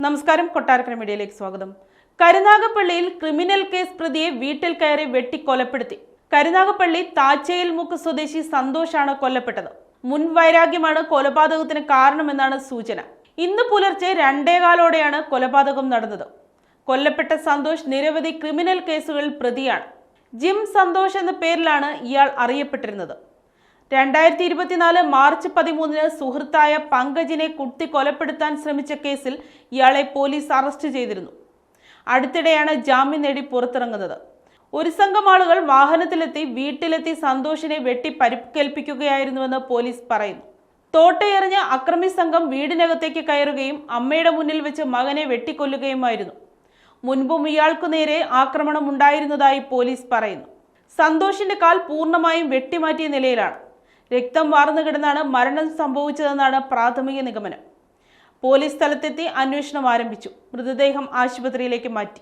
നമസ്കാരം, കൊട്ടാരക്കര മീഡിയയിലേക്ക് സ്വാഗതം. കരുനാഗപ്പള്ളിയിൽ ക്രിമിനൽ കേസ് പ്രതിയെ വീട്ടിൽ കയറി വെട്ടിക്കൊലപ്പെടുത്തി. കരുനാഗപ്പള്ളി താച്ചയിൽമുക്ക് സ്വദേശി സന്തോഷാണ് കൊല്ലപ്പെട്ടത്. മുൻവൈരാഗ്യമാണ് കൊലപാതകത്തിന് കാരണമെന്നാണ് സൂചന. ഇന്ന് പുലർച്ചെ 2:15 കൊലപാതകം നടന്നത്. കൊല്ലപ്പെട്ട സന്തോഷ് നിരവധി ക്രിമിനൽ കേസുകളിൽ പ്രതിയാണ്. ജിം സന്തോഷ് എന്ന പേരിലാണ് ഇയാൾ അറിയപ്പെട്ടിരുന്നത്. 2024 മാർച്ച് 13 സുഹൃത്തായ പങ്കജിനെ കുത്തി കൊലപ്പെടുത്താൻ ശ്രമിച്ച കേസിൽ ഇയാളെ പോലീസ് അറസ്റ്റ് ചെയ്തിരുന്നു. അടുത്തിടെയാണ് ജാമ്യം നേടി പുറത്തിറങ്ങുന്നത്. ഒരു സംഘം ആളുകൾ വാഹനത്തിലെത്തി വീട്ടിലെത്തി സന്തോഷിനെ വെട്ടി പരിക്കേൽപ്പിക്കുകയായിരുന്നുവെന്ന് പോലീസ് പറയുന്നു. തോട്ടയെറിഞ്ഞ അക്രമി സംഘം വീടിനകത്തേക്ക് കയറുകയും അമ്മയുടെ മുന്നിൽ വെച്ച് മകനെ വെട്ടിക്കൊല്ലുകയുമായിരുന്നു. മുൻപും ഇയാൾക്കു നേരെ ആക്രമണം ഉണ്ടായിരുന്നതായി പോലീസ് പറയുന്നു. സന്തോഷിന്റെ കാൽ പൂർണ്ണമായും വെട്ടിമാറ്റിയ നിലയിലാണ്. രക്തം വാർന്നു കിടന്നാണ് മരണം സംഭവിച്ചതെന്നാണ് പ്രാഥമിക നിഗമനം. പോലീസ് സ്ഥലത്തെത്തി അന്വേഷണം ആരംഭിച്ചു. മൃതദേഹം ആശുപത്രിയിലേക്ക് മാറ്റി.